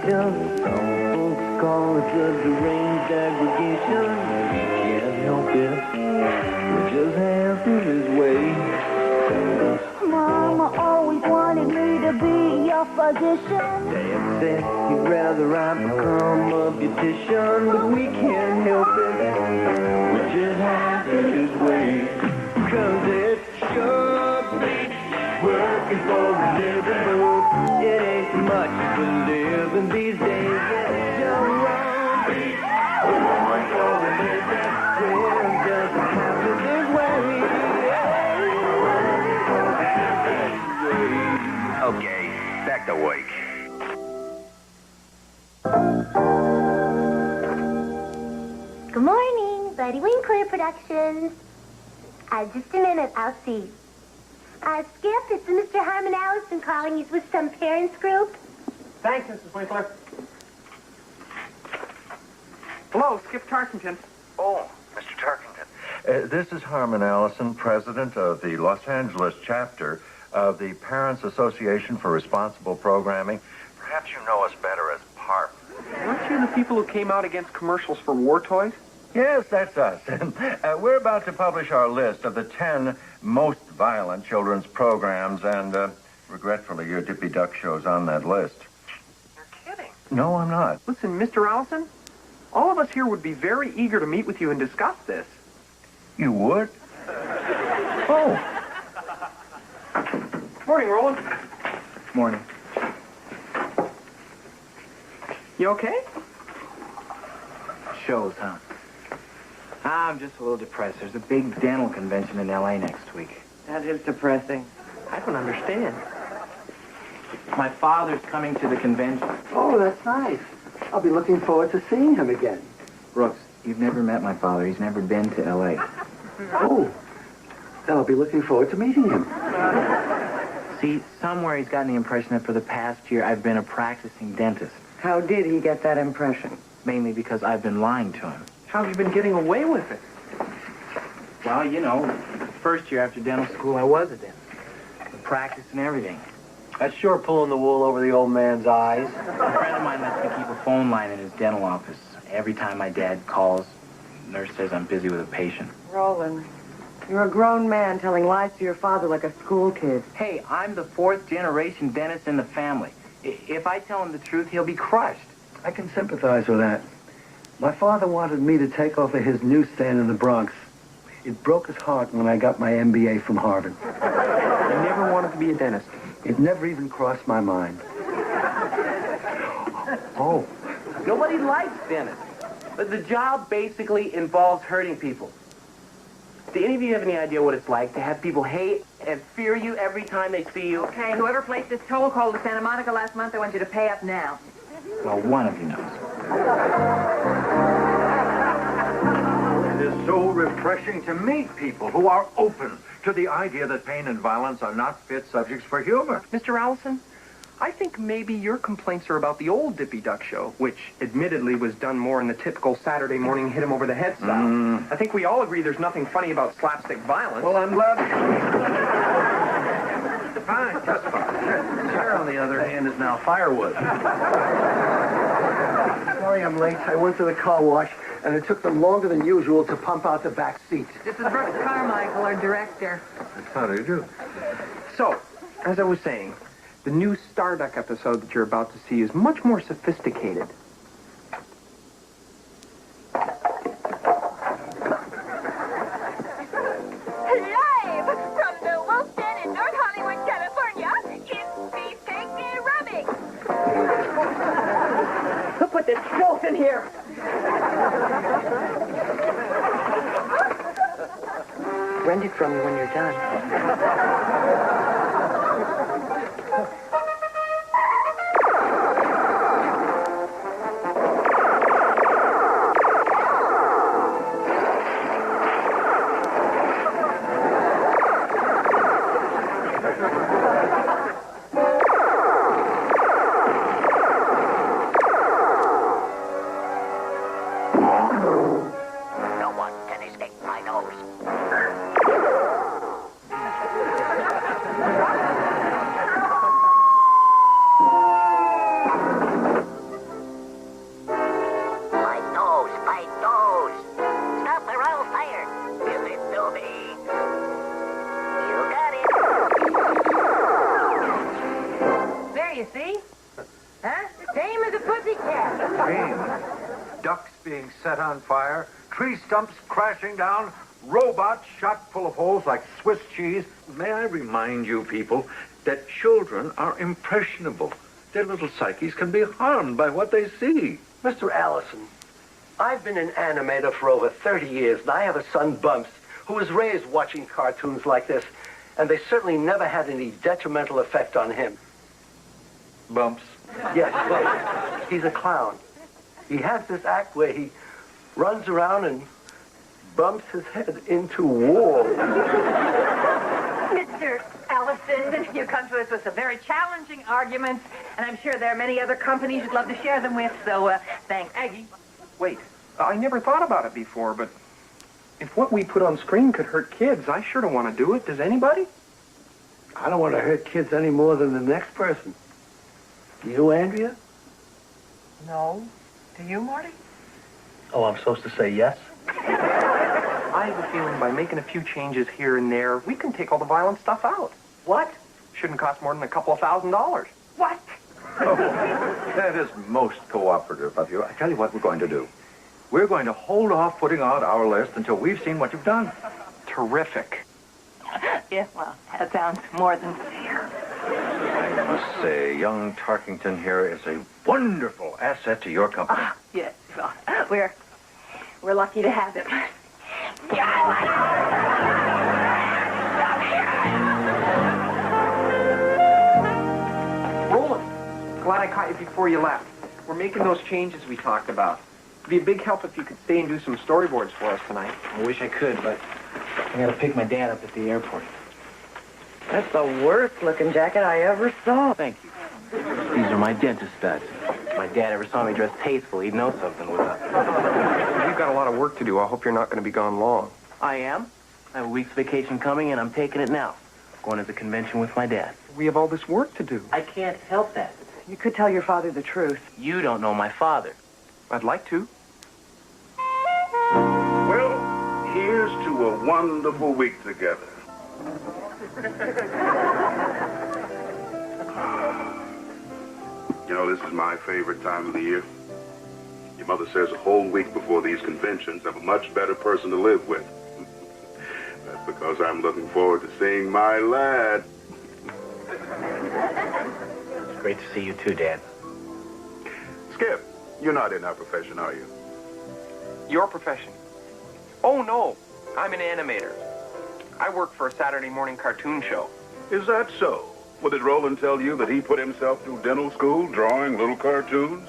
segregation. Some folks call it the deranged aggregation. He can't help it. It just happens his way. Mama always wanted me to be your physician. Dad said he'd rather I become a beautician, but we can't help it. It just happens his way. 'Cause it's sure working for a living, but it ain't much for living these days. It's just wrong. Working for a living, well, it just happens this way. Okay, back to work. Good morning, Buddy Winkler Productions. Just a minute, I'll see. Skip, it's Mr. Harmon Allison calling. He's with some parents group. Thanks, Mrs. Winkler. Hello, Skip Tarkington. Oh, Mr. Tarkington. This is Harmon Allison, president of the Los Angeles chapter of the Parents Association for Responsible Programming. Perhaps you know us better as PARP. Weren't you the people who came out against commercials for war toys? Yes, that's us. And we're about to publish our list of the 10 most violent children's programs, and regretfully, your Dippy Duck show's on that list. You're kidding. No, I'm not. Listen, Mr. Allison, all of us here would be very eager to meet with you and discuss this. You would? Oh. Morning, Roland. Morning. You okay? Shows, huh? I'm just a little depressed. There's a big dental convention in L.A. next week. That is depressing. I don't understand. My father's coming to the convention. Oh, that's nice. I'll be looking forward to seeing him again. Brooks, you've never met my father. He's never been to L.A. Oh, then I'll be looking forward to meeting him. See, somewhere he's gotten the impression that for the past year I've been a practicing dentist. How did he get that impression? Mainly because I've been lying to him. How have you been getting away with it? Well, you know, first year after dental school, I was a dentist. The practice and everything. That's sure pulling the wool over the old man's eyes. A friend of mine lets me keep a phone line in his dental office. Every time my dad calls, the nurse says I'm busy with a patient. Roland, you're a grown man telling lies to your father like a school kid. Hey, I'm the 4th generation dentist in the family. If I tell him the truth, he'll be crushed. I can sympathize with that. My father wanted me to take over his newsstand in the Bronx. It broke his heart when I got my MBA from Harvard. You never wanted to be a dentist. It never even crossed my mind. Oh. Nobody likes dentists. But the job basically involves hurting people. Do any of you have any idea what it's like to have people hate and fear you every time they see you? Okay, whoever placed this toll call to Santa Monica last month, I want you to pay up now. Well, one of you knows. It is so refreshing to meet people who are open to the idea that pain and violence are not fit subjects for humor. Mr. Allison, I think maybe your complaints are about the old Dippy Duck show, which admittedly was done more in the typical Saturday morning hit-him-over-the-head style. I think we all agree there's nothing funny about slapstick violence. Well, I'm glad. Fine, just fine. Sarah, on the other hand, is now firewood. Sorry I'm late. I went to the car wash, and it took them longer than usual to pump out the back seat. This is Brooks Carmichael, our director. How do you do? So, as I was saying, the new Starduck episode that you're about to see is much more sophisticated. Live from the Wolf Den in North Hollywood, California, it's Beefcake and Rubbing. Who put this filth in here? Rent it from me when you're done. No one can escape my nose. being set on fire, tree stumps crashing down, robots shot full of holes like Swiss cheese. May I remind you people that children are impressionable. Their little psyches can be harmed by what they see. Mr. Allison, I've been an animator for over 30 years, and I have a son, Bumps, who was raised watching cartoons like this, and they certainly never had any detrimental effect on him. Bumps. Yes, Bumps. He's a clown. He has this act where he runs around and bumps his head into walls. Mr. Allison, you come to us with some very challenging arguments, and I'm sure there are many other companies you'd love to share them with, so thanks. Aggie. Wait, I never thought about it before, but if what we put on screen could hurt kids, I sure don't want to do it. Does anybody? I don't want to hurt kids any more than the next person. You, Andrea? No. Do you, Marty? Oh, I'm supposed to say yes? I have a feeling by making a few changes here and there, we can take all the violent stuff out. What? Shouldn't cost more than a couple of $1,000s. What? Oh, that is most cooperative of you. I tell you what we're going to do. We're going to hold off putting out our list until we've seen what you've done. Terrific. Yeah, well, that sounds more than fair. I must say, young Tarkington here is a wonderful asset to your company. Yes, well, we're lucky to have him. Roland, glad I caught you before you left. We're making those changes we talked about. It'd be a big help if you could stay and do some storyboards for us tonight. I wish I could, but I gotta pick my dad up at the airport. That's the worst-looking jacket I ever saw. Thank you. These are my dentist studs. If my dad ever saw me dressed tastefully, he'd know something was up. You've got a lot of work to do. I hope you're not going to be gone long. I am. I have a week's vacation coming, and I'm taking it now. Going to the convention with my dad. We have all this work to do. I can't help that. You could tell your father the truth. You don't know my father. I'd like to. Well, here's to a wonderful week together. You know, this is my favorite time of the year. Your mother says a whole week before these conventions, I'm a much better person to live with. That's because I'm looking forward to seeing my lad. It's great to see you too, Dad. Skip, you're not in our profession, are you? Your profession? Oh, no. I'm an animator. I work for a Saturday morning cartoon show. Is that so? Well, did Roland tell you that he put himself through dental school drawing little cartoons?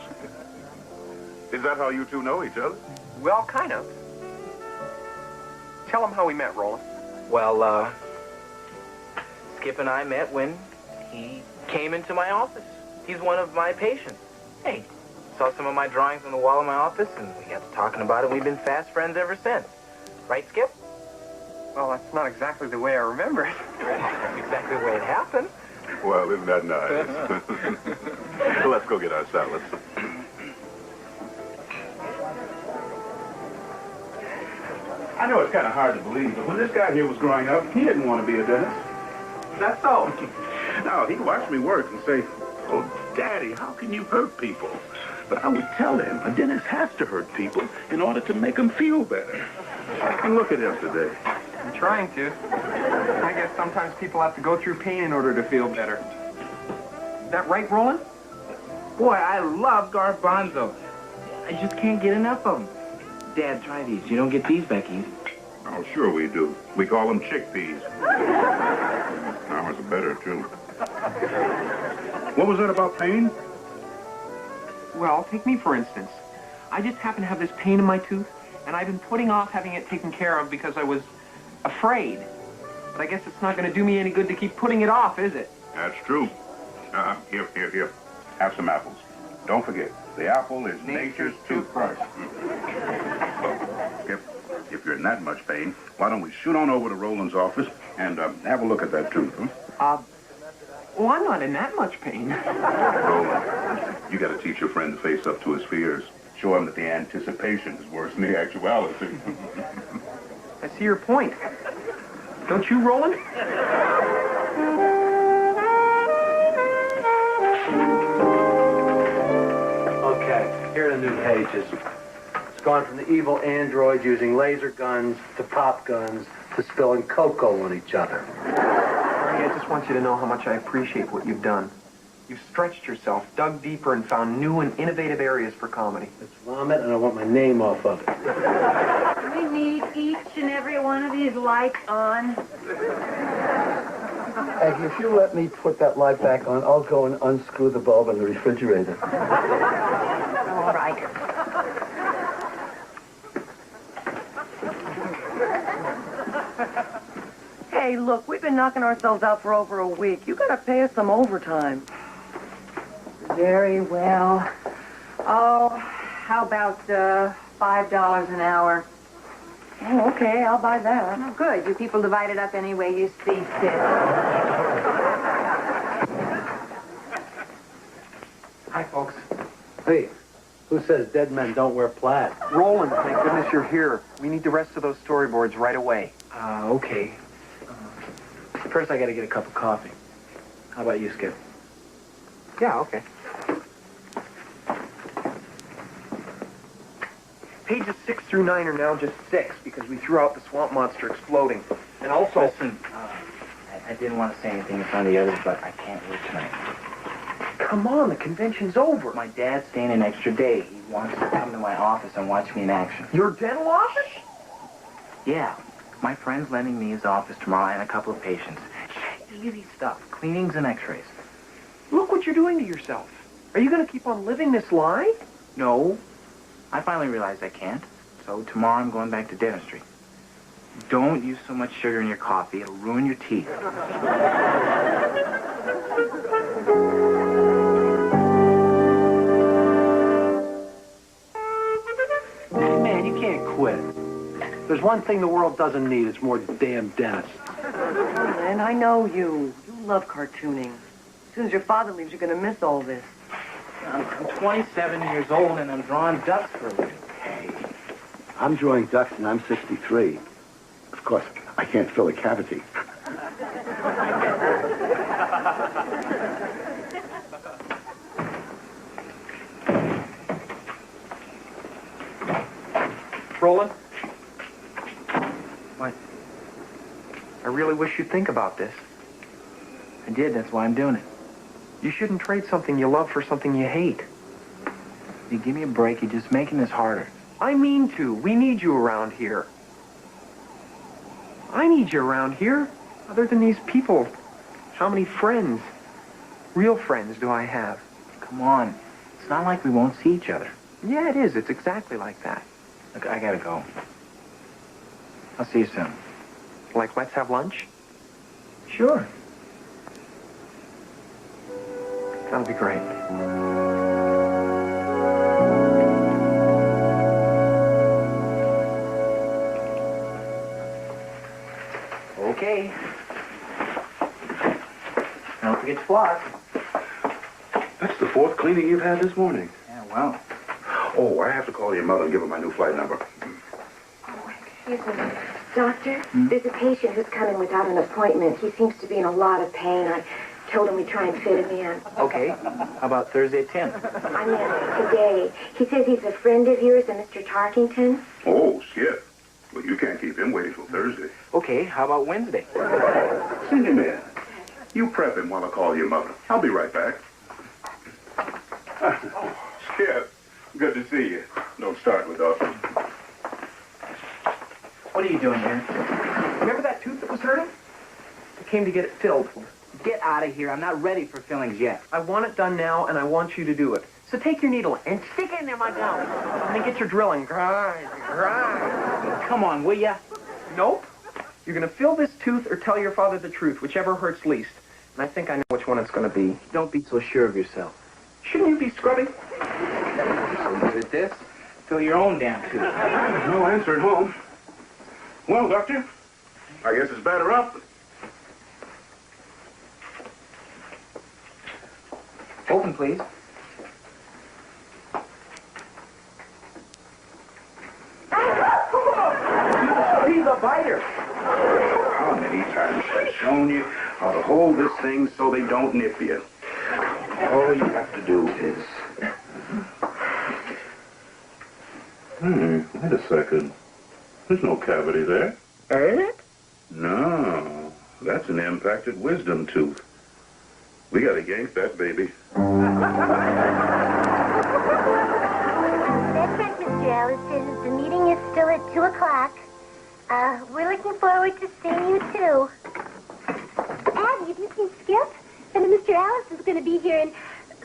Is that how you two know each other? Well, kind of. Tell him how we met, Roland. Well, Skip and I met when he came into my office. He's one of my patients. Hey, saw some of my drawings on the wall of my office, and we got to talking about it. We've been fast friends ever since. Right, Skip? Well, that's not exactly the way I remember it. That's exactly the way it happened. Well, isn't that nice? Let's go get our salads. I know it's kind of hard to believe, but when this guy here was growing up, he didn't want to be a dentist. That's so. No, he'd watch me work and say, "Oh, Daddy, how can you hurt people?" But I would tell him a dentist has to hurt people in order to make them feel better. And look at him today. I'm trying to. I guess sometimes people have to go through pain in order to feel better. Is that right, Roland? Boy, I love garbanzos. I just can't get enough of them. Dad, try these. You don't get these back easy. Oh, sure we do. We call them chickpeas. Ours are better, too. What was that about pain? Well, take me for instance. I just happen to have this pain in my tooth, and I've been putting off having it taken care of because I was afraid. But I guess it's not going to do me any good to keep putting it off, is it? That's true. Here. Have some apples. Don't forget, the apple is nature's toothbrush. Skip, if you're in that much pain, why don't we shoot on over to Roland's office and have a look at that tooth, huh? Well, I'm not in that much pain. Roland, you got to teach your friend to face up to his fears. Show him that the anticipation is worse than the actuality. I see your point. Don't you, Roland? Okay, here are the new pages. Let's gone from the evil androids using laser guns to pop guns to spilling cocoa on each other. Arnie, I just want you to know how much I appreciate what you've done. You've stretched yourself, dug deeper, and found new and innovative areas for comedy. It's vomit, and I want my name off of it. We need each and every one of these lights on. Aggie, if you let me put that light back on, I'll go and unscrew the bulb in the refrigerator. All right. Hey, look, we've been knocking ourselves out for over a week. You gotta pay us some overtime. Very well. Oh, how about $5 an hour? Oh, okay, I'll buy that. Oh, good. You people divide it up any way you see fit. Hi, folks. Hey, who says dead men don't wear plaid? Roland, thank goodness you're here. We need the rest of those storyboards right away. Okay. First, I gotta get a cup of coffee. How about you, Skip? Yeah, okay. Pages 6 through 9 are now just 6 because we threw out the swamp monster exploding. And also... Listen, I didn't want to say anything in front of the others, but I can't work tonight. Come on, the convention's over. My dad's staying an extra day. He wants to come to my office and watch me in action. Your dental office? Yeah. My friend's lending me his office tomorrow and a couple of patients. Easy stuff. Cleanings and x-rays. Look what you're doing to yourself. Are you going to keep on living this lie? No. I finally realized I can't. So tomorrow I'm going back to dentistry. Don't use so much sugar in your coffee. It'll ruin your teeth. Hey, man, you can't quit. There's one thing the world doesn't need. It's more damn dentists. And I know you. You love cartooning. As soon as your father leaves, you're gonna miss all this. I'm 27 years old and I'm drawing ducks for a living. Hey, I'm drawing ducks and I'm 63. Of course, I can't fill a cavity. Roland? What? I really wish you'd think about this. I did. That's why I'm doing it. You shouldn't trade something you love for something you hate. You give me a break. You're just making this harder. I mean to. We need you around here. I need you around here. Other than these people, how many friends, real friends, do I have? Come on. It's not like we won't see each other. Yeah, it is. It's exactly like that. Look, I gotta go. I'll see you soon. Like, let's have lunch? Sure. That'll be great. Okay. Don't forget to floss. That's the fourth cleaning you've had this morning. Yeah, well. Oh, I have to call your mother and give her my new flight number. Excuse me. Doctor, there's a patient who's coming without an appointment. He seems to be in a lot of pain. I told him we'd try and fit him in. Okay. How about Thursday at 10? I meant today. He says he's a friend of yours, a Mr. Tarkington. Oh, Skip. Well, you can't keep him waiting till Thursday. Okay, how about Wednesday? Send him in. You prep him while I call your mother. I'll be right back. Skip, good to see you. Don't start with us. What are you doing here? Remember that tooth that was hurting? I came to get it filled. Get out of here. I'm not ready for fillings yet. I want it done now, and I want you to do it. So take your needle and stick it in there, my gum. And then get your drilling. Grind, grind. Come on, will ya? Nope. You're going to fill this tooth or tell your father the truth, whichever hurts least. And I think I know which one it's going to be. Don't be so sure of yourself. Shouldn't you be scrubbing? So good at this. Fill your own damn tooth. No answer at home. Well, Doctor, I guess it's better up. Open, please. He's a biter. How many times have I shown you how to hold this thing so they don't nip you? All you have to do is... Wait a second. There's no cavity there. Eh? No, that's an impacted wisdom tooth. We gotta yank that baby. That's right, Mr. Allison. The meeting is still at 2 o'clock. We're looking forward to seeing you, too. Abby, have you seen Skip? And Mr. Allison's going to be here in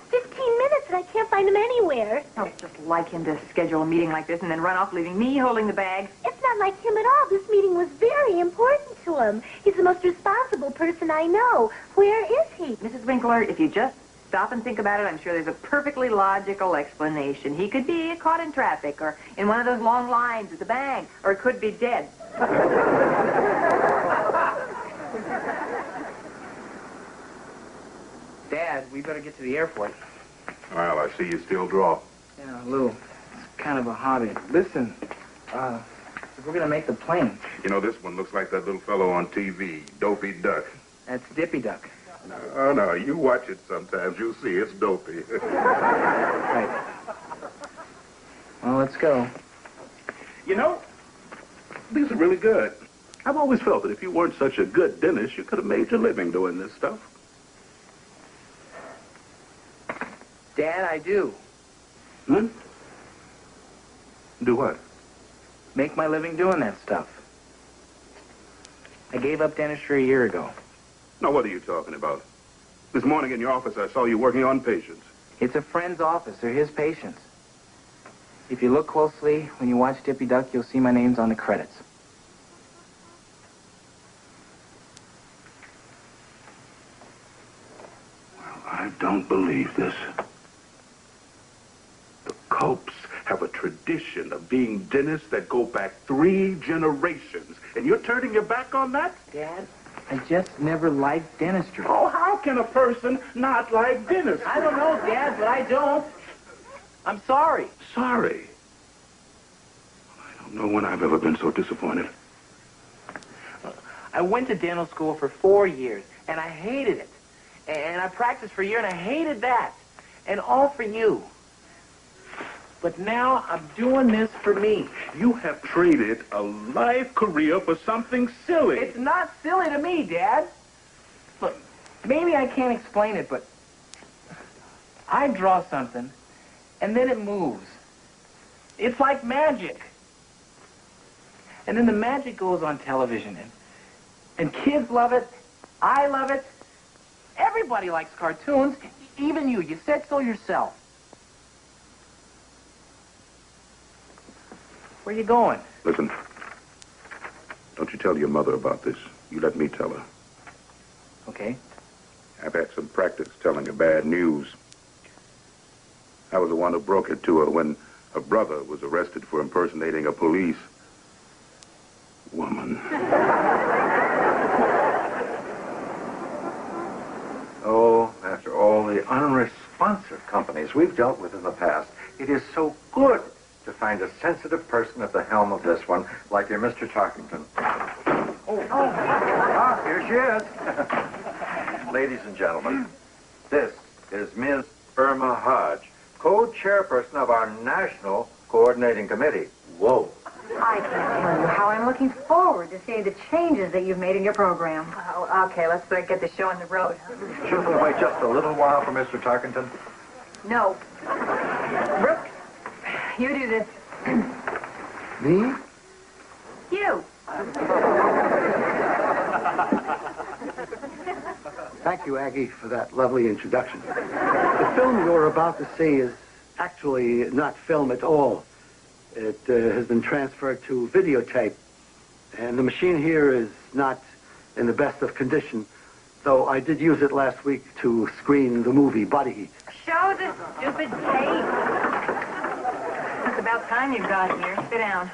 15 minutes, and I can't find him anywhere. Oh, it's just like him to schedule a meeting like this and then run off, leaving me holding the bag. It's not like him at all. This meeting was very important to him. He's the most responsible person I know. Where is he? Mrs. Winkler, if you just stop and think about it, I'm sure there's a perfectly logical explanation. He could be caught in traffic or in one of those long lines at the bank, or it could be dead. Dad, we better get to the airport. Well, I see you still draw. Yeah, Lou, it's kind of a hobby. Listen, if we're gonna make the plane. You know, this one looks like that little fellow on TV, Dopey Duck. That's Dippy Duck. No, you watch it sometimes. You'll see it's dopey. Right. Well, let's go. You know, these are really good. I've always felt that if you weren't such a good dentist, you could have made your living doing this stuff. Dad, I do. Hmm? Do what? Make my living doing that stuff. I gave up dentistry a year ago. Now, what are you talking about? This morning in your office, I saw you working on patients. It's a friend's office. They're his patients. If you look closely, when you watch Dippy Duck, you'll see my name's on the credits. Well, I don't believe this. The Copes have a tradition of being dentists that go back 3 generations, and you're turning your back on that? Dad, I just never liked dentistry. Oh, how can a person not like dentistry? I don't know, Dad, but I don't. I'm sorry. Sorry? I don't know when I've ever been so disappointed. I went to dental school for 4 years, and I hated it. And I practiced for a year, and I hated that. And all for you. But now I'm doing this for me. You have traded a life career for something silly. It's not silly to me, Dad. Look, maybe I can't explain it, but I draw something, and then it moves. It's like magic. And then the magic goes on television, and kids love it. I love it. Everybody likes cartoons, even you. You said so yourself. Where you going? Listen, don't you tell your mother about this. You let me tell her. Okay. I've had some practice telling her bad news. I was the one who broke it to her when her brother was arrested for impersonating a police woman. Oh, after all the unresponsive companies we've dealt with in the past, it is so good to find a sensitive person at the helm of this one, like your Mr. Tarkington. Here she is. Ladies and gentlemen, this is Ms. Irma Hodge, co-chairperson of our National Coordinating Committee. Whoa. I can't tell you how I'm looking forward to seeing the changes that you've made in your program. Oh, okay, let's get the show on the road. Shouldn't we wait just a little while for Mr. Tarkington? No. Brooks, you do this. Me? You. Thank you, Aggie, for that lovely introduction. The film you're about to see is actually not film at all. It has been transferred to videotape, and the machine here is not in the best of condition, though I did use it last week to screen the movie Body Heat. Show the stupid tape. It's about time you got here. Sit down.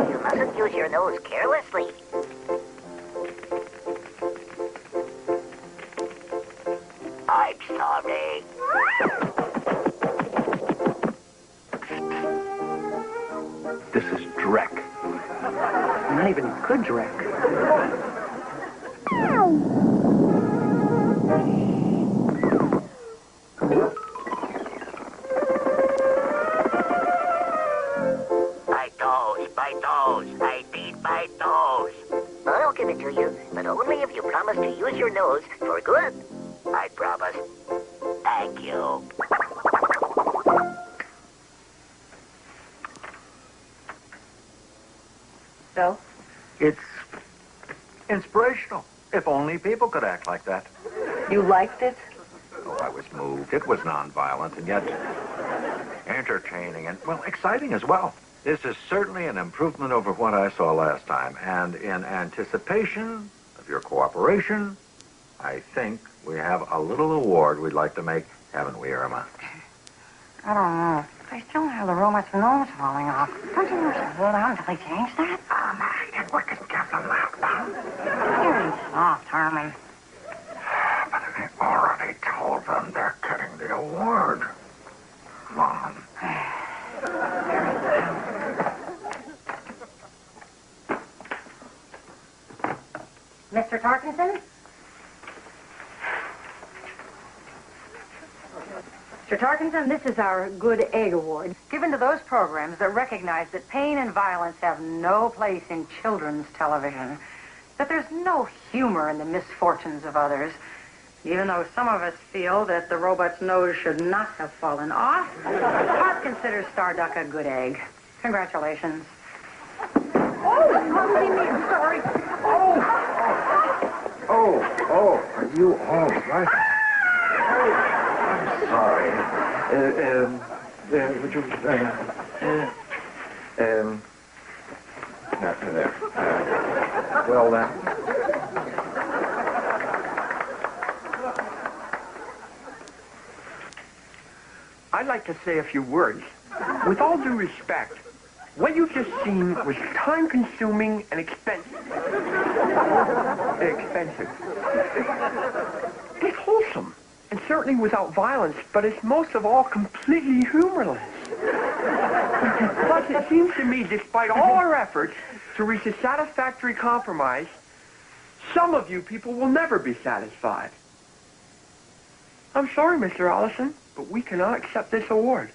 You mustn't use your nose carelessly. I'm sorry. This is Drek. Not even good Drek. I beat my toes. I'll give it to you, but only if you promise to use your nose for good. I promise. Thank you. So? It's inspirational. If only people could act like that. You liked it? Oh, I was moved. It was nonviolent and yet entertaining and, well, exciting as well. This is certainly an improvement over what I saw last time. And in anticipation of your cooperation, I think we have a little award we'd like to make, haven't we, Irma? I don't know. They still have the robot's nose falling off. Don't you wish to hold on until they change that? Oh, man, we can give them that. Very soft, Herman. But I already told them they're getting the award. Come on. Mr. Tarkenton? Mr. Tarkenton, this is our Good Egg Award, given to those programs that recognize that pain and violence have no place in children's television, that there's no humor in the misfortunes of others, even though some of us feel that the robot's nose should not have fallen off. Pop considers Starduck a good egg. Congratulations. I'm sorry. Are you all right? I'm sorry. Would you, there. Well, then. I'd like to say a few words. With all due respect, what you've just seen was time-consuming and expensive. It's wholesome, and certainly without violence, but it's most of all completely humorless. Plus, it seems to me, despite all our efforts to reach a satisfactory compromise, some of you people will never be satisfied. I'm sorry, Mr. Allison, but we cannot accept this award.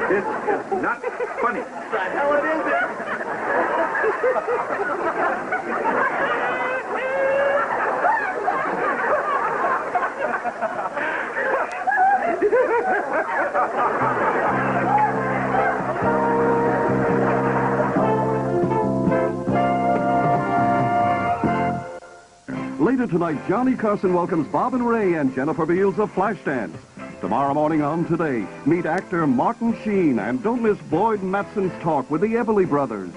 This is not funny. The hell it isn't. Later tonight, Johnny Carson welcomes Bob and Ray and Jennifer Beals of Flashdance. Tomorrow morning on Today, meet actor Martin Sheen and don't miss Boyd Matson's talk with the Everly Brothers.